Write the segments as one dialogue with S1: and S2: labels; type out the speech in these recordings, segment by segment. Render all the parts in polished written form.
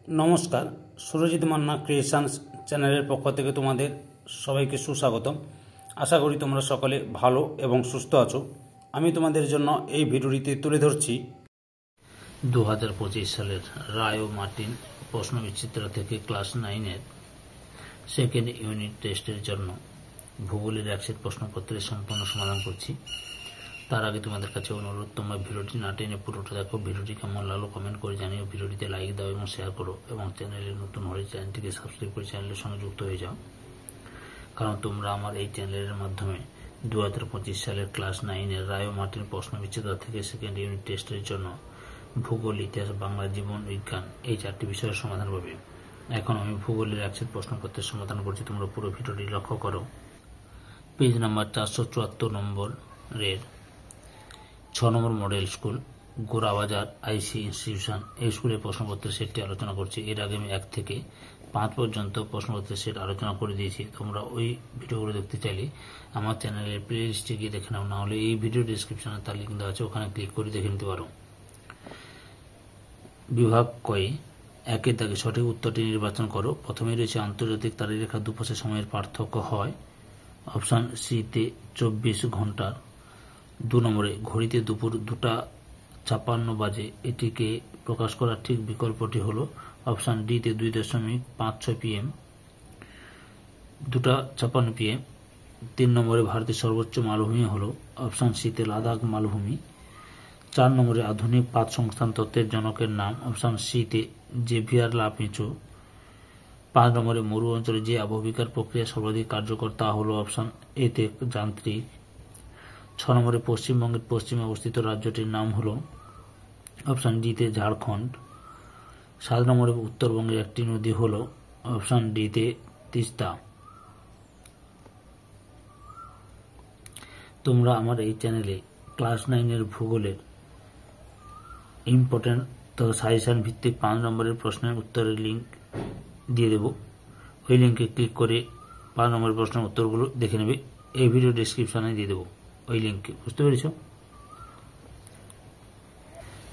S1: নমস্কার, সুরজিৎ মান্না ক্রিয়েশনস চ্যানেলের পক্ষ থেকে তোমাদের সবাইকে সুস্বাগতম। আশা করি তোমরা সকলে ভালো এবং সুস্থ আছো। আমি তোমাদের জন্য এই ভিডিওটিতে তুলে ধরছি
S2: 2025 সালের রায় ও মার্টিন প্রশ্নবিচিত্র থেকে ক্লাস 9-এর সেকেন্ড ইউনিট টেস্টের জন্য ভূগোলের একসেট প্রশ্নপত্রের সম্পূর্ণ সমাধান করছি। তার আগে তোমাদের কাছে অনুরোধ, তোমরা ভিডিওটি না টেনে পুরোটা দেখো। ভিডিওটি কেমন লাগলো কমেন্ট করে জানিও, ভিডিওটিতে লাইক দাও এবং শেয়ার করো, এবং চ্যানেলে নতুন হলে চ্যানেলটিকে সাবস্ক্রাইব করে চ্যানেলের সঙ্গে যুক্ত হয়ে যাও, কারণ তোমরা আমার এই চ্যানেলের মাধ্যমে 2025 সালের ক্লাস 9-এর রায় ও মার্টিন প্রশ্নবিচিত্র থেকে সেকেন্ড ইউনিট টেস্টের জন্য ভূগোল, ইতিহাস, বাংলা, জীবন বিজ্ঞান এই 4টি বিষয়ের সমাধান পাবে। এখন আমি ভূগোলের একসেট প্রশ্নপত্রের সমাধান করছি, তোমরা পুরো ভিডিওটি লক্ষ্য করো। পেজ নাম্বার 474 নম্বরের 6 নম্বর মডেল স্কুল গোরাবাজার আইসি ইনস্টিটিউশন, এই স্কুলের প্রশ্নপত্রের সেটটি আলোচনা করছি। এর আগে আমি 1 থেকে 5 পর্যন্ত প্রশ্নপত্রের সেট আলোচনা করে দিয়েছি। তোমরা ওই ভিডিওগুলো দেখতে চাইলে আমার চ্যানেলের প্লে লিস্টে গিয়ে দেখে নাও, না হলে এই ভিডিও ডিসক্রিপশনে তার লিঙ্ক দেওয়া আছে, ওখানে ক্লিক করে দেখে নিতে পারো। বিভাগ কয়ে 1-এর দাগে সঠিক উত্তরটি নির্বাচন করো। প্রথমে রয়েছে আন্তর্জাতিক তারিখরেখার দুপাশে সময়ের পার্থক্য হয়। অপশান সিতে 24 ঘন্টার। 2 নম্বরে ঘড়িতে দুপুর 2:56 বাজে, এটিকে প্রকাশ করার ঠিক বিকল্পটি হল অপশান ডিতে 2.56 PM, 2:56 PM। 3 নম্বরে ভারতের সর্বোচ্চ মালভূমি হল অপশান সিতে লাদাখ মালভূমি। 4 নম্বরে আধুনিক পাত সংস্থান তত্ত্বের জনকের নাম অপশান সিতে জেভিয়ার লাপিঁচো। 5 নম্বরে মরু অঞ্চলে যে আবহবিকার প্রক্রিয়া সর্বাধিক কার্যকর তা হল অপশান এতে যান্ত্রিক। 6 নম্বরে পশ্চিমবঙ্গের পশ্চিমে অবস্থিত রাজ্যটির নাম হল অপশান ডিতে ঝাড়খণ্ড। 7 নম্বরে উত্তরবঙ্গের একটি নদী হল অপশান ডিতে তিস্তা। তোমরা আমার এই চ্যানেলে ক্লাস 9-এর ভূগোলের ইম্পর্টেন্ট সাজেশন ভিত্তিক 5 নম্বরের প্রশ্নের উত্তরের লিঙ্ক দিয়ে দেব। ওই লিঙ্কে ক্লিক করে 5 নম্বরের প্রশ্নের উত্তরগুলো দেখে নেবে। এই ভিডিও ডেসক্রিপশনে দিয়ে দেবো ওই লিঙ্কে, বুঝতে পেরেছ?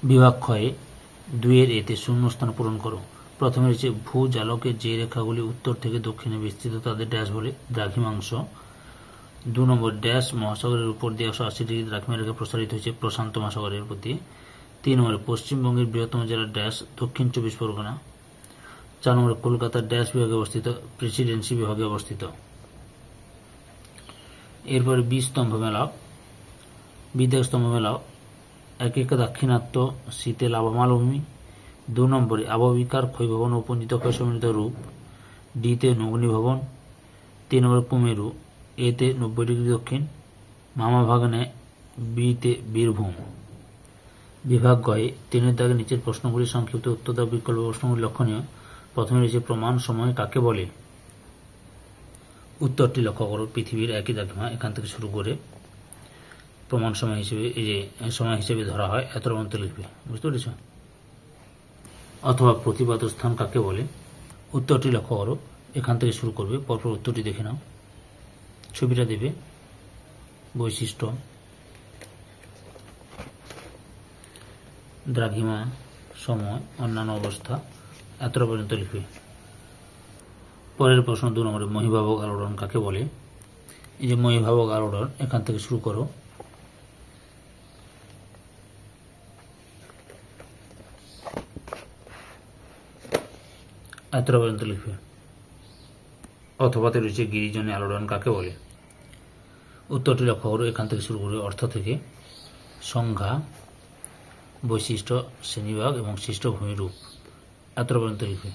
S2: বিভাগ ক্ষয়ে 2-এর এতে শূন্যস্থান পূরণ করো। প্রথমে রয়েছে ভূজালকের যে রেখাগুলি উত্তর থেকে দক্ষিণে বিস্তৃত তাদের ড্যাশ বলে দ্রাঘিমাংশ। 2 নম্বর ড্যাশ মহাসাগরের উপর দিয়ে 180 ডিগ্রি দ্রাঘিমা রেখা প্রসারিত হয়েছে প্রশান্ত মহাসাগরের প্রতি। 3 নম্বরে পশ্চিমবঙ্গের বৃহত্তম জেলা ড্যাশ দক্ষিণ 24 পরগনা। 4 নম্বরে কলকাতার ড্যাশ বিভাগে অবস্থিত প্রেসিডেন্সি বিভাগে অবস্থিত। এরপরে বিস্তম্ভ মেলাও। বিদ্যাক স্তম্ভ মেলাও 1 দাক্ষিণাত্য শীতে লাভা মালভূমি। 2 নম্বরে আবহবিকার ক্ষয়ভবন ও পঞ্জিত ক্ষয় সম্মিলিত রূপ, ডিতে নগ্নি ভবন। 3 নম্বরে কুমেরু, এতে 90 ডিগ্রি দক্ষিণ, মামা ভাগ্নে, বিতে বীরভূম। বিভাগ গয়ে 3-এর দাগে নিচের প্রশ্নগুলির সংক্ষিপ্ত উত্তর দাও। বিকল্প প্রশ্নগুলি লক্ষণীয়। প্রথমে রয়েছে প্রমাণ সময় কাকে বলে। উত্তরটি লক্ষ্য করো। পৃথিবীর একই দ্রাঘিমা, এখান থেকে শুরু করে প্রমাণ সময় হিসেবে এই যে সময় হিসেবে ধরা হয়, এত পর্যন্ত লিখবে, বুঝতে পেরেছ? অথবা প্রতিপাদ স্থান কাকে বলে। উত্তরটি লক্ষ্য করো, এখান থেকে শুরু করবে, পরপর উত্তরটি দেখে নাও। ছবিটা দেবে, বৈশিষ্ট্য, দ্রাঘিমা, সময়, অন্যান্য অবস্থা, এতটা পর্যন্ত লিখবে। পরের প্রশ্ন 2 নম্বরে মহীভাবক আলোড়ন কাকে বলে। এই যে মহীভাবক আলোড়ন, এখান থেকে শুরু করো, এতটা পর্যন্ত লিখবে। অথবাতে রয়েছে গিরিজনে আলোড়ন কাকে বলে। উত্তরটি লক্ষ্য করো, এখান থেকে শুরু করে অর্থ থেকে সংজ্ঞা, বৈশিষ্ট্য, শ্রেণীভাগ এবং সৃষ্ট ভূমিরূপ, এতটা পর্যন্ত লিখবে।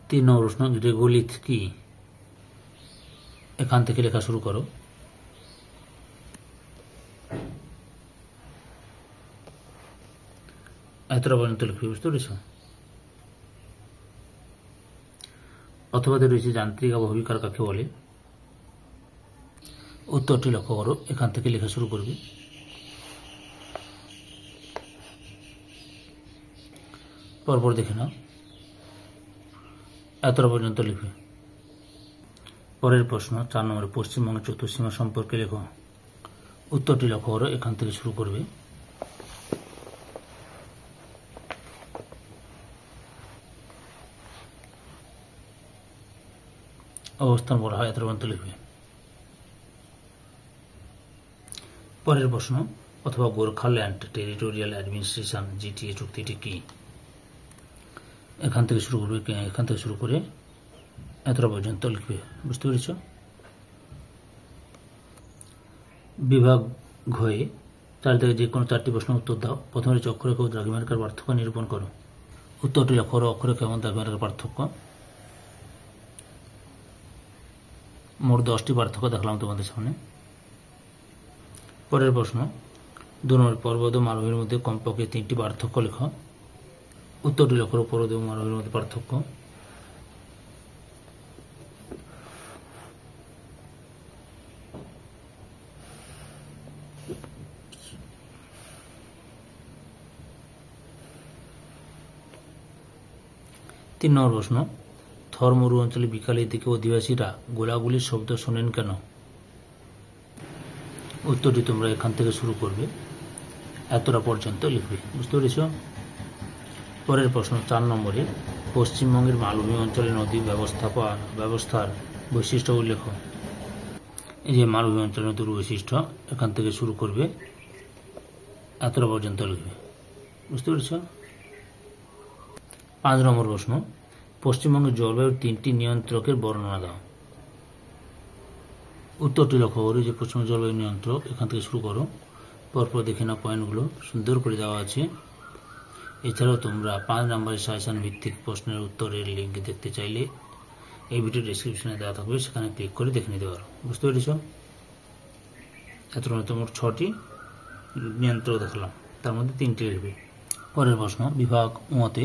S2: 3 নম্বর প্রশ্ন রেগোলিথ কি। এখান থেকে লেখা শুরু করো, এতটা পর্যন্ত লিখবে, বুঝতে পেরেছ? অথবা রয়েছে যান্ত্রিক আবহবিকার কাকে বলে। উত্তরটি লক্ষ্য করো, এখান থেকে লেখা শুরু করবে, পরপর দেখে নাও, এতটা পর্যন্ত লিখবে। পরের প্রশ্ন 4 নম্বরে পশ্চিমবঙ্গের চতুর্সীমা সম্পর্কে লেখো। উত্তরটি লক্ষ্য করো, এখান থেকে শুরু করবে, অবস্থান বলা হয়, এতটা পর্যন্ত লিখবে। পরের প্রশ্ন, অথবা গোর্খাল্যান্ড টেরিটোরিয়াল অ্যাডমিনিস্ট্রেশন জিটিএ চুক্তিটি কি? এখান থেকে শুরু করে এতটা পর্যন্ত লিখবে। বুঝতে পেরেছ? বিভাগ ঘয়ে চার থেকে যে কোনো 4টি প্রশ্ন উত্তর দাও। প্রথমে হচ্ছে অক্ষরেখা ও দ্রাঘিমারেখার পার্থক্য নিরূপণ করো। উত্তরটি লেখো, অক্ষরেখা এবং দ্রাঘিমারেখার পার্থক্য। মোট 10টি পার্থক্য দেখলাম তোমাদের সামনে। পরের প্রশ্ন, 2 নম্বর, পর্বত ও মালভূমির মধ্যে কমপক্ষে 3টি পার্থক্য লেখো। উত্তরটি লেখো, পর্বত এবং মালভূমির মধ্যে পার্থক্য। তিন নম্বর প্রশ্ন, থর মরু অঞ্চলে বিকালের দিকে অধিবাসীরা গোলাগুলির শব্দ শোনেন কেন? উত্তরটি তোমরা এখান থেকে শুরু করবে, এতটা পর্যন্ত লিখবে। বুঝতে পেরেছ? পরের প্রশ্ন 4 নম্বরে, পশ্চিমবঙ্গের মালভূমি অঞ্চলে নদী ব্যবস্থার বৈশিষ্ট্য উল্লেখ। এই যে মালভূমি অঞ্চলের নদীর বৈশিষ্ট্য, এখান থেকে শুরু করবে, এতটা পর্যন্ত লিখবে। বুঝতে পেরেছ? 5 নম্বর প্রশ্ন, পশ্চিমবঙ্গের জলবায়ুর 3টি নিয়ন্ত্রকের বর্ণনা দাও। উত্তরটি লক্ষ্য করো, যে পশ্চিমবঙ্গ জলবায়ু নিয়ন্ত্রক, এখান থেকে শুরু করো। পরপর দেখে নাও, পয়েন্টগুলো সুন্দর করে দেওয়া আছে। এছাড়াও তোমরা 5 নম্বরের সাজেশন ভিত্তিক প্রশ্নের উত্তরের লিঙ্ক দেখতে চাইলে এই ভিডিও ডেসক্রিপশনে দেওয়া থাকবে, সেখানে ক্লিক করে দেখে নিতে পারো। বুঝতে পেরেছ? এতটা মোট 6টি নিয়ন্ত্রক দেখলাম, তার মধ্যে 3টি লিখবে। পরের প্রশ্ন, বিভাগ মতে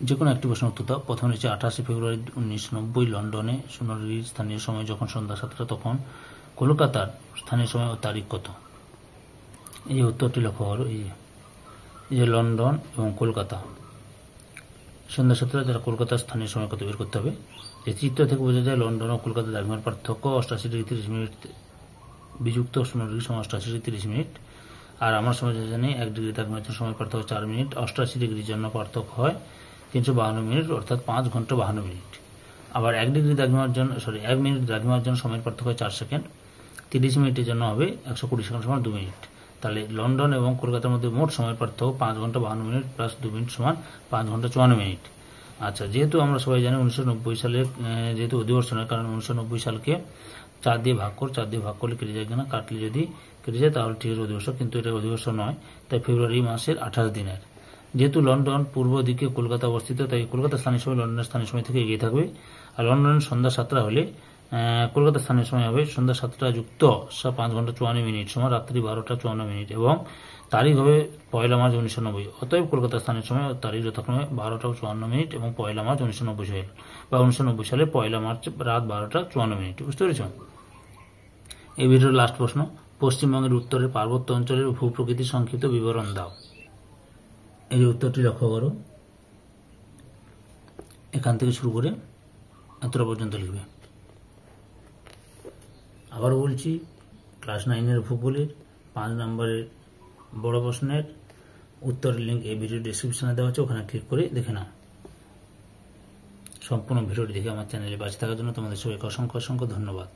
S2: যে কোনো একটি প্রশ্ন উত্তর দাও। প্রথমে হচ্ছে 28 ফেব্রুয়ারি 1990 লন্ডনে 0° স্থানীয় সময় যখন সন্ধ্যা 7টা, তখন কলকাতার স্থানীয় সময় ও তারিখ কত? এই উত্তরটি লক্ষ্য করো, এই যে লন্ডন এবং কলকাতা সন্ধ্যা 7টা, যারা কলকাতার স্থানীয় সময় কত বের করতে হবে। এই চিত্র থেকে বোঝা যায় লন্ডন ও কলকাতার দ্রাঘিমার পার্থক্য 88°30 বিযুক্ত 0° সময় 88°30। আর আমার সময় জানি 1° দ্রাঘিমার জন্য সময় পার্থক্য 4 মিনিট, 88° জন্য পার্থক্য হয় 352 মিনিট, অর্থাৎ 5 ঘন্টা 52 মিনিট। আবার 1 মিনিট দ্রাঘিমার জন্য সময়ের পার্থক্য হয় 4 সেকেন্ড, 30 মিনিটের জন্য হবে 120 সেকেন্ড সমান 2 মিনিট। তাহলে লন্ডন এবং কলকাতার মধ্যে মোট সময়ের পার্থক্য 5 ঘন্টা 52 মিনিট প্লাস 2 মিনিট সমান 5 ঘন্টা 54 মিনিট। আচ্ছা, যেহেতু আমরা সবাই জানি 1990 সালের যেহেতু অধিবর্ষ নয়, কারণ 1990 সালকে 4 দিয়ে ভাগ করলে কেটে যায় কিনা, কাটলে যদি কেটে যায় তাহলে ঠিক আছে অধিবর্ষ, কিন্তু এটা অধিবর্ষ নয়, তাই ফেব্রুয়ারি মাসের 28 দিনের। যেহেতু লন্ডন পূর্ব দিকে, কলকাতা অবস্থিত, তাই কলকাতা স্থানীয় সময় লন্ডনের স্থানীয় সময় থেকে এগিয়ে থাকবে। আর লন্ডনের সন্ধ্যা 7টা হলে কলকাতার স্থানীয় সময় হবে সন্ধ্যা 7টা যুক্ত 5 ঘন্টা 54 মিনিট সমান রাত্রি 12টা 54 মিনিট, এবং তারিখ হবে 1 মার্চ 1990। অতএব কলকাতার স্থানীয় সময় ও তারিখ যথাক্রমে 12টা 54 মিনিট এবং 1 মার্চ 1990 সাল, বা 1990 সালে 1 মার্চ রাত 12টা 54 মিনিট। বুঝতে পেরেছ? এই ভিডিওর লাস্ট প্রশ্ন, পশ্চিমবঙ্গের উত্তরের পার্বত্য অঞ্চলের ভূপ্রকৃতির সংক্ষিপ্ত বিবরণ দাও। এই উত্তরটি লক্ষ্য করো, এখান থেকে শুরু করে এতটা পর্যন্ত লিখবে। আবারও বলছি, ক্লাস 9-এর ভূগোলের 5 নম্বরের বড় প্রশ্নের উত্তরের লিঙ্ক এই ভিডিও ডেসক্রিপশনে দেওয়া আছে, ওখানে ক্লিক করে দেখে নাও। সম্পূর্ণ ভিডিওটি দেখে আমার চ্যানেলে বাঁচিয়ে থাকার জন্য তোমাদের সবাইকে অসংখ্য ধন্যবাদ।